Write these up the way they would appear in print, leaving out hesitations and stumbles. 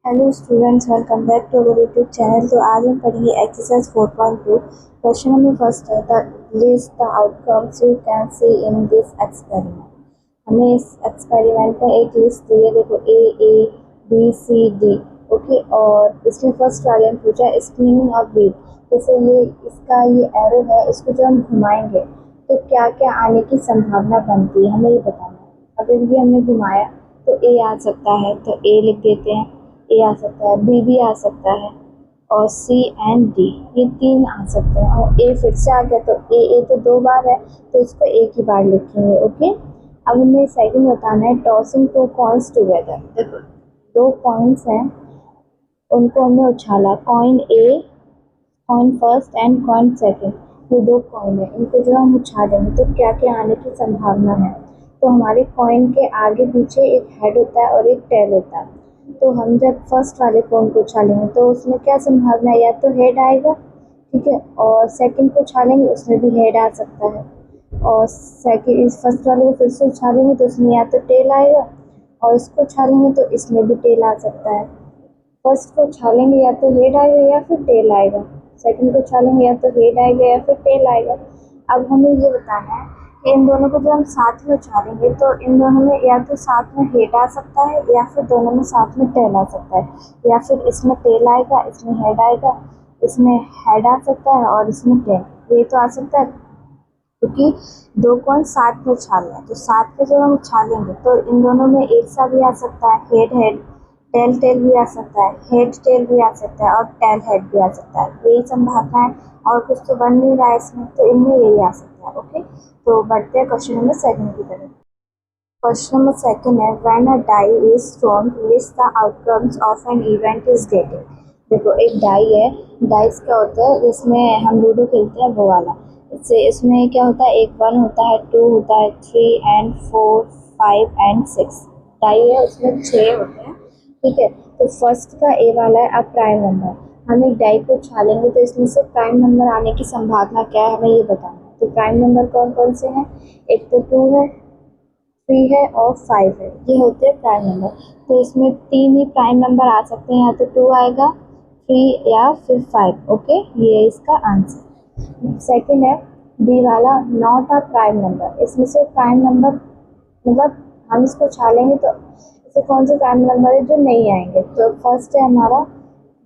Hello students, welcome back to our YouTube channel. तो आज हम पढ़ेंगे एक्सरसाइज 4.2। क्वेश्चन नंबर फर्स्ट है the list the outcomes you can see in this experiment. हमें इस experiment में एक लिस्ट दी है, देखो A, B, C, D। Okay, और इसमें फर्स्ट वाले ने पूछा स्पिनिंग ऑफ व्हील। जैसे ये इसका ये एरो है, इसको जो हम घुमाएंगे तो क्या क्या आने की संभावना बनती है, हमें ये बताना है। अगर ये हमने घुमाया तो ए आ सकता है, तो ए लिख देते हैं। ए आ सकता है, बी भी आ सकता है, और सी एंड डी, ये तीन आ सकते हैं। और ए फिर से आ गया तो ए तो दो बार है, तो इसको एक ही बार लिखेंगे। ओके, अब हमें सेकंड बताना है टॉसिंग टू कॉइन्स टुगेदर। देखो दो कॉइन्स हैं, उनको हमने उछाला, coin A, coin first and coin second. ये दो कॉइन है, इनको जो हम उछालेंगे तो क्या क्या आने की संभावना है। तो हमारे कॉइन के आगे पीछे एक हेड होता है और एक टेल होता है। तो हम जब फर्स्ट वाले कॉइन को उछालेंगे तो उसमें क्या संभावना है, या तो हेड आएगा, ठीक है, और सेकंड को उछालेंगे उसमें भी हेड आ सकता है, और सेकंड इस फर्स्ट वाले को फिर से उछालेंगे तो उसमें या तो टेल आएगा, और इसको उछालेंगे तो इसमें भी टेल आ सकता है। फर्स्ट को उछालेंगे या तो हेड आएगा या फिर टेल आएगा, सेकंड को उछालेंगे या तो हेड आएगा या फिर टेल आएगा। अब हमें ये बताना है कि इन दोनों को जब हम साथ में उछालेंगे तो इन दोनों में या तो साथ में हेड आ सकता है या फिर दोनों में साथ में टेल आ सकता है, या फिर इसमें टेल आएगा इसमें हेड आएगा, इसमें हेड आ सकता है और इसमें टेल, ये तो आ सकता है। क्योंकि दो कॉइन साथ में उछालना है, तो साथ में जब हम उछालेंगे तो इन दोनों में एक सा भी आ सकता है, हेड हेड, टेल टेल भी आ सकता है, हेड टेल भी आ सकता है, और टेल हेड भी आ सकता है। यही संभावना है, और कुछ तो बन नहीं रहा है इसमें, तो इनमें यही आ सकता है। ओके, तो बढ़ते हैं क्वेश्चन नंबर सेकंड की तरफ। क्वेश्चन नंबर सेकंड है when a die is thrown list the outcomes of an event is gated. देखो एक डाई है, डाइस क्या होता है, इसमें हम लूडो खेलते हैं वो वाला। इससे इसमें क्या होता है, एक 1 होता है, 2 होता है, 3 एंड 4, 5 एंड 6 डाई है, उसमें 6 होते हैं। ठीक है, तो फर्स्ट का ए वाला है अब प्राइम नंबर। हम एक डाई को उछालेंगे तो इसमें से प्राइम नंबर आने की संभावना क्या है, हमें ये बताना है। तो प्राइम नंबर कौन कौन से हैं, एक तो 2 है, 3 है और 5 है, ये होते हैं प्राइम नंबर। तो इसमें तीन ही प्राइम नंबर आ सकते हैं, या तो 2 आएगा, 3 या फिर 5। ओके, ये है इसका आंसर। सेकंड है बी वाला नॉट अ प्राइम नंबर। इसमें से प्राइम नंबर मतलब हम इसको छालेंगे तो इसे कौन से प्राइम नंबर है जो नहीं आएंगे। तो फर्स्ट है हमारा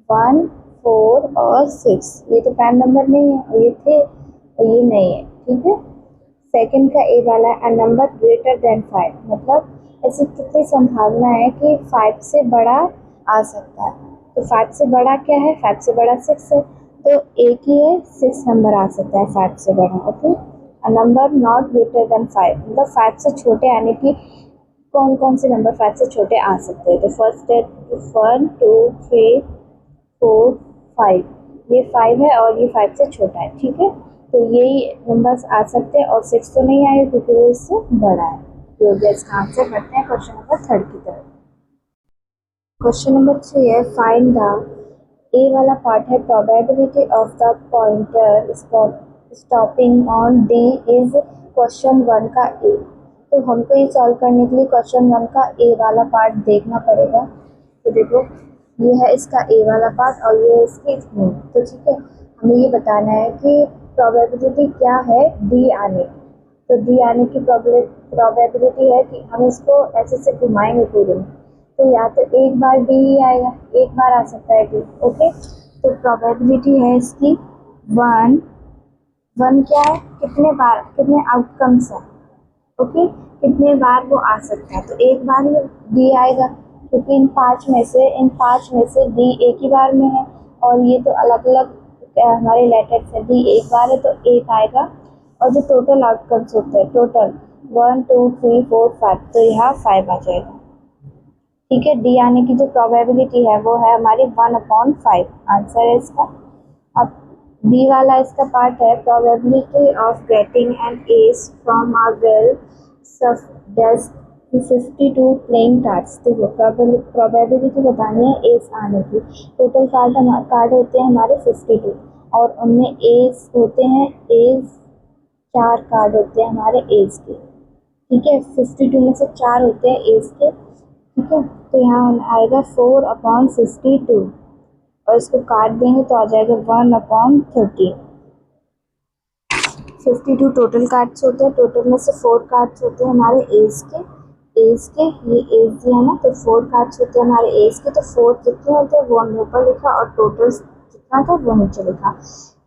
1, 4 और 6, ये तो प्राइम नंबर नहीं है, और ये थे और ये नहीं है। ठीक है, सेकंड का ए वाला है अ नंबर ग्रेटर देन 5, मतलब ऐसी कितनी संभावना है कि 5 से बड़ा आ सकता है। तो 5 से बड़ा क्या है, 5 से बड़ा 6 है, तो एक ही है, 6 नंबर आ सकता है 5 से बड़ा। Okay, a number not greater than 5 मतलब 5 से छोटे आने की कौन कौन से नंबर 5 से छोटे आ सकते हैं। तो फर्स्ट है 1, 2, 3, 4, 5, ये 5 है और ये 5 से छोटा है। ठीक है, तो यही नंबर्स आ सकते हैं, और 6 तो नहीं आएगा क्योंकि वो इससे बड़ा है। तो हो गया इसका आंसर। करते हैं क्वेश्चन नंबर थर्ड की तरफ। क्वेश्चन नंबर 3 है फाइंड द, ए वाला पार्ट है probability of the pointer stopping on D is question 1 का ए। तो हमको ये सॉल्व करने के लिए क्वेश्चन 1 का ए वाला पार्ट देखना पड़ेगा। तो देखो ये है इसका ए वाला पार्ट और ये है इसकी स्क्रीन। तो ठीक है, हमें ये बताना है कि प्रोबेबिलिटी क्या है डी आने की। तो डी आने की प्रोबेबिलिटी है कि हम इसको ऐसे से घुमाएंगे पूरे में, तो या तो एक बार डी ही आएगा, एक बार आ सकता है डी। ओके, तो प्रोबेबिलिटी है इसकी 1। 1 क्या है, कितने बार, कितने आउटकम्स है। ओके, कितने बार वो आ सकता है, तो एक बार ही डी आएगा, क्योंकि इन पांच में से डी एक ही बार में है, और ये तो अलग अलग हमारे लेटर्स है। डी एक बार है तो एक आएगा, और जो टोटल आउटकम्स होते हैं टोटल 1, 2, 3, 4, 5, तो यहाँ 5 आ जाएगा। ठीक है, डी आने की जो प्रोबेबिलिटी है वो है हमारी 1/5, आंसर है इसका। अब बी वाला इसका पार्ट है probability of getting an S from a well desk 52 playing cards. देखो प्रोबेबिलिटी बतानी है एस आने की। टोटल कार्ड होते हैं हमारे 52, और उनमें एस होते हैं, एस 4 कार्ड होते हैं हमारे एस के। ठीक है, 52 में से 4 होते हैं एस के। ठीक है। तो यहाँ आएगा 4/52 और इसको काट देंगे तो आ जाएगा 1/30। 52 टोटल कार्ड्स होते हैं, टोटल में से 4 कार्ड्स होते हैं हमारे एज के ये एज दिया ना, तो 4 कार्ड्स होते हैं हमारे एज के, तो 4 कितने होते हैं वो हमने ऊपर लिखा और टोटल कितना था वो नीचे लिखा।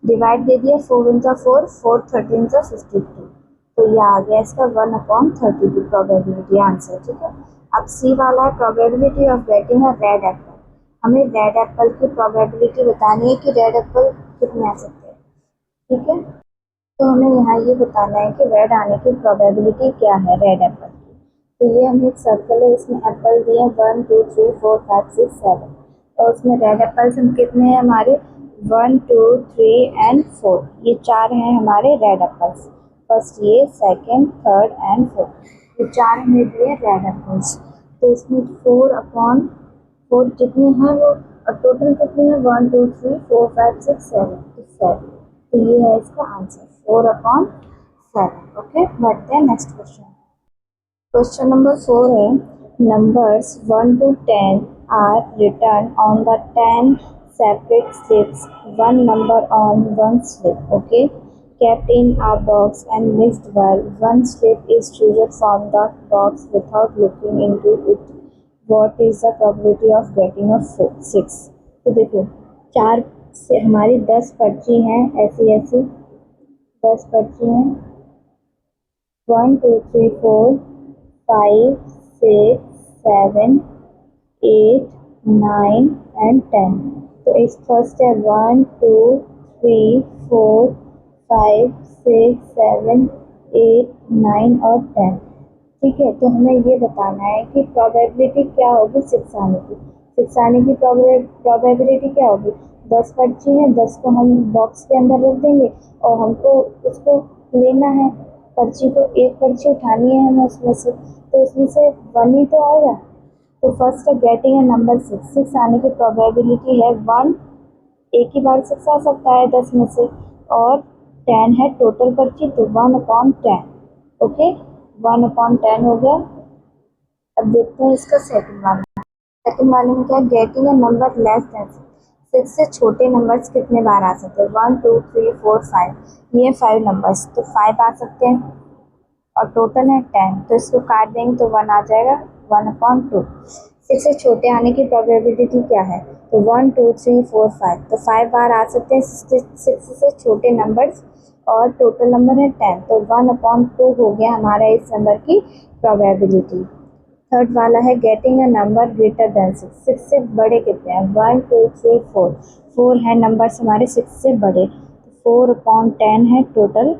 डिवाइड दे दिया 4 × 4, 4 13 52, तो ये आ गया इसका 1/32 प्रोबेबिलिटी आंसर। ठीक है। अब सी वाला है probability of getting a red Apple. हमें रेड एप्पल की प्रोबेबिलिटी बतानी है कि रेड एप्पल कितने आ सकते हैं। ठीक है। तो हमें यहाँ ये बताना है कि रेड आने की प्रोबेबिलिटी क्या है रेड एप्पल की। तो ये हमें एक सर्कल है, इसमें एप्पल दिए 1 2 3 4 5 6 7 और उसमें रेड एप्पल्स हम कितने हैं हमारे 1 2 3 एंड 4, ये 4 हैं हमारे रेड एप्पल्स। फर्स्ट ये, सेकंड, थर्ड एंड फोर्थ, ये 4 हमें दिए रेड एप्पल्स। तो इसमें 4/4 जितनी हैं वो और टोटल कितनी है 1 2 3 4 5 6 7, तो 7। तो ये है इसका आंसर 4/7। ओके, बढ़ते हैं नेक्स्ट क्वेश्चन। क्वेश्चन नंबर 4 है numbers 1 to 10 are written on the 10 separate slips, one number on one slip, okay, kept in a box and mixed well. One slip is chosen from the box without looking into it. What is the probability of getting a 6? तो देखो 4 से हमारी 10 पर्ची हैं, ऐसी ऐसी 10 पर्ची हैं, 1 2 3 4 5 6 7 8 9 एंड 10। तो इस फर्स्ट है 1 2 3 4 5 6 7 8 9 और 10। ठीक है। तो हमें ये बताना है कि प्रोबेबिलिटी क्या होगी 6 आने की। 6 आने की प्रोबेबिलिटी क्या होगी, 10 पर्ची है, 10 को हम बॉक्स के अंदर रख देंगे और हमको उसको लेना है, पर्ची को एक पर्ची उठानी है हमें उसमें से, तो उसमें से 1 ही तो आएगा। तो फर्स्ट है गेटिंग ए नंबर 6, 6 आने की प्रोबेबिलिटी है 1, एक ही बार 6 आ सकता है 10 में से, और 10 है टोटल पर्ची, तो 1/10। ओके, 1/10 हो गया। अब देखते हैं इसका सेकंड वाला। सेकंड वाले में क्या है, getting a number less than 6 से छोटे नंबर्स कितने बार आ सकते हैं, 1 2 3 4 5, ये 5 नंबर्स, तो 5 आ सकते हैं और टोटल है 10, तो इसको काट देंगे तो 1 आ जाएगा 1/2। 6 से छोटे आने की प्रोबेबिलिटी क्या है, तो 1 2 3 4 5, तो 5 बार आ सकते हैं 6 से छोटे नंबर्स और टोटल नंबर है 10, तो 1/2 हो गया हमारा इस नंबर की प्रोबेबिलिटी। थर्ड वाला है getting a number greater than 6, 6 से बड़े कितने हैं, 1 2 3 4, 4 है नंबर्स हमारे 6 से बड़े, 4/10 है टोटल,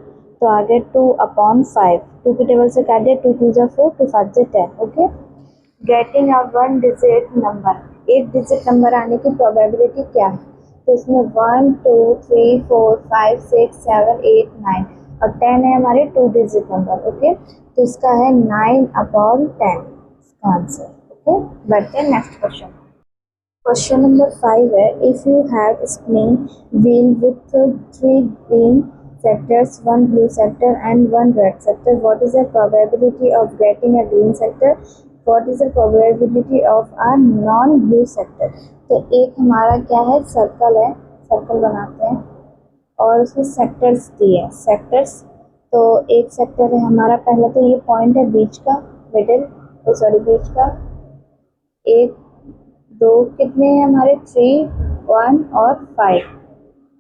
तो आगे 2/5, 2 की टेबल से काट दिया, 2 2 जा 4, 2 5 जा 10। Okay, getting a 1 digit number, एक डिजिट नंबर आने की प्रोबेबिलिटी क्या है, तो इसमें 1 2 3 4 5 6 7 8 9 और 10 है हमारे 2 डिजिट नंबर। ओके, तो इसका है 9/10 इसका आंसर। ओके, बढ़ते हैं नेक्स्ट क्वेश्चन। क्वेश्चन नंबर 5 है if you have spinning wheel with 3 green sectors, 1 blue sector and 1 red sector, what is the probability of getting a green sector, what is the probability of a non blue sector। तो एक हमारा क्या है, circle है, circle बनाते हैं और उसमें सेक्टर्स दिए हैं, सेक्टर्स। तो एक सेक्टर है हमारा, पहला तो ये पॉइंट है बीच का, मिडिल, सॉरी बीच का, एक दो कितने हैं हमारे 3 1 और 5,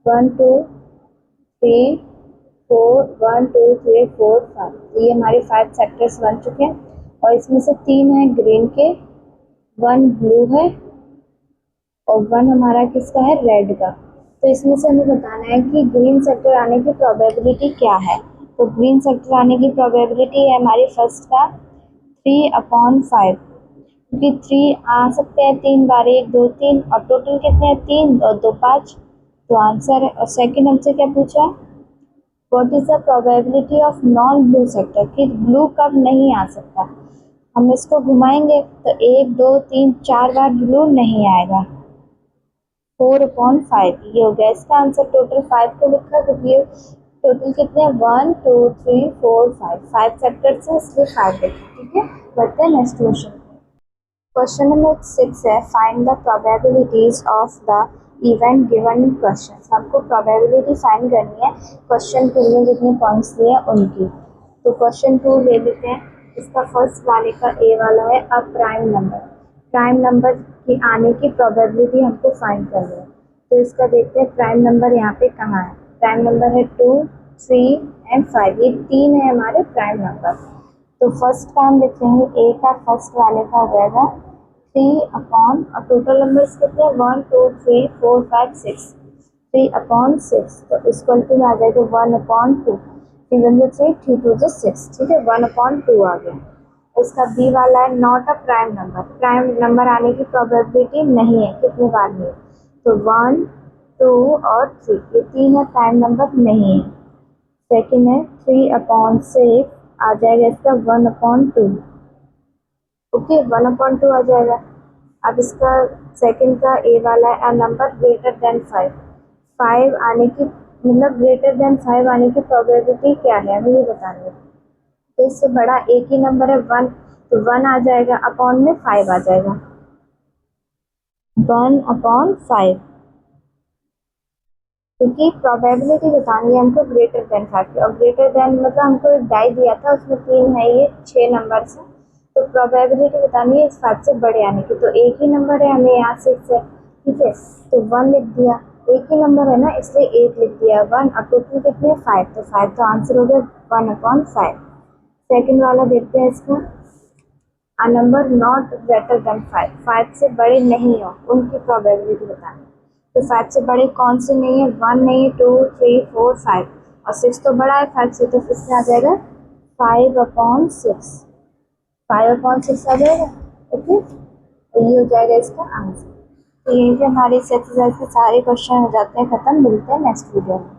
1 2 3 4 1 2 3 4 5, तो ये हमारे 5 सेक्टर्स बन चुके हैं और इसमें से 3 है ग्रीन के, 1 ब्लू है और 1 हमारा किसका है, रेड का। तो इसमें से हमें बताना है कि ग्रीन सेक्टर आने की प्रोबेबिलिटी क्या है। तो ग्रीन सेक्टर आने की प्रोबेबिलिटी है हमारी फर्स्ट का 3/5, क्योंकि 3 आ सकते हैं 3 बार, 1 2 3 और टोटल कितने हैं 3 और 2 5, तो आंसर है। और सेकंड हमसे क्या पूछा, what is the probability of non blue sector, कि ब्लू कब नहीं आ सकता। हम इसको घुमाएंगे तो 1 2 3 4 बार ब्लू नहीं आएगा, 4/5 ये हो गया इसका आंसर। टोटल 5 को लिखा क्योंकि ये टोटल कितने हैं 1 2 3 4 5 सेक्टर से, इसलिए 5 लिखा। ठीक है, बढ़ते हैं नेक्स्ट क्वेश्चन। क्वेश्चन नंबर 6 है find the probabilities of the event given in question. हमको प्रोबेबिलिटी फाइंड करनी है क्वेश्चन 2 में जितने पॉइंट्स दिए हैं उनकी। तो क्वेश्चन 2 ले लेते हैं। इसका फर्स्ट वाले का ए वाला है a prime number. Prime number की आने की प्रोबेबिलिटी हमको फाइंड करनी है। तो इसका देखते हैं प्राइम नंबर यहाँ पे कहाँ है। प्राइम नंबर है 2, 3 एंड 5। ये 3 है हमारे प्राइम नंबर। तो फर्स्ट का हम लिखेंगे ए का फर्स्ट वाले का हो जाएगा 3 और टोटल नंबर्स कितने हैं 1 2 3 4 5 6। 3/6 तो इक्वल टू में आ जाएगा 1/2। 3 1 3 3 2 6। ठीक है 1/2 आ गया। इसका बी वाला है not a prime number. Prime number आने की प्रोबेबिलिटी नहीं है, कितनी बार नहीं है। तो 1 2 और 3 ये 3 है, प्राइम नंबर नहीं है। सेकेंड है 3/6 आ जाएगा इसका 1/2। ओके 1/2 आ जाएगा। अब इसका सेकंड का ए वाला है अ नंबर ग्रेटर देन 5। 5 आने की मतलब ग्रेटर देन 5 आने की प्रोबेबिलिटी क्या है हमें ये बतानी है। तो इससे बड़ा एक ही नंबर है 1, तो 1 आ जाएगा, अपॉन में 5 आ जाएगा 1/5। क्योंकि प्रोबेबिलिटी बतानी है हमको ग्रेटर देन 5 की, और ग्रेटर देन मतलब हमको एक डाई दिया था उसमें 3 है, ये 6 नंबर है। तो प्रोबेबिलिटी बतानी है इस 5 से बड़े आने की। तो एक ही नंबर है, हमें यहाँ 6 है। ठीक है तो 1 लिख दिया, एक ही नंबर है ना इसलिए 8 लिख दिया 1। अब टोटल कितने 5, तो 5 तो आंसर हो गया 1/5। सेकेंड वाला देखते हैं इसका a number not greater than 5। 5 से बड़े नहीं हो उनकी प्रोबेबिलिटी बतानी। तो 5 से बड़े कौन से नहीं है, 1 नहीं है, 2 3 4 5 और 6 तो बड़ा है 5 से, तो किसमें आ जाएगा 5/6। 5/6 आ जाएगा। ओके तो ये हो जाएगा इसका आंसर। तो यहीं पे हमारे इस एक्सरसाइज के सारे क्वेश्चन हो जाते हैं खत्म। मिलते हैं नेक्स्ट वीडियो में।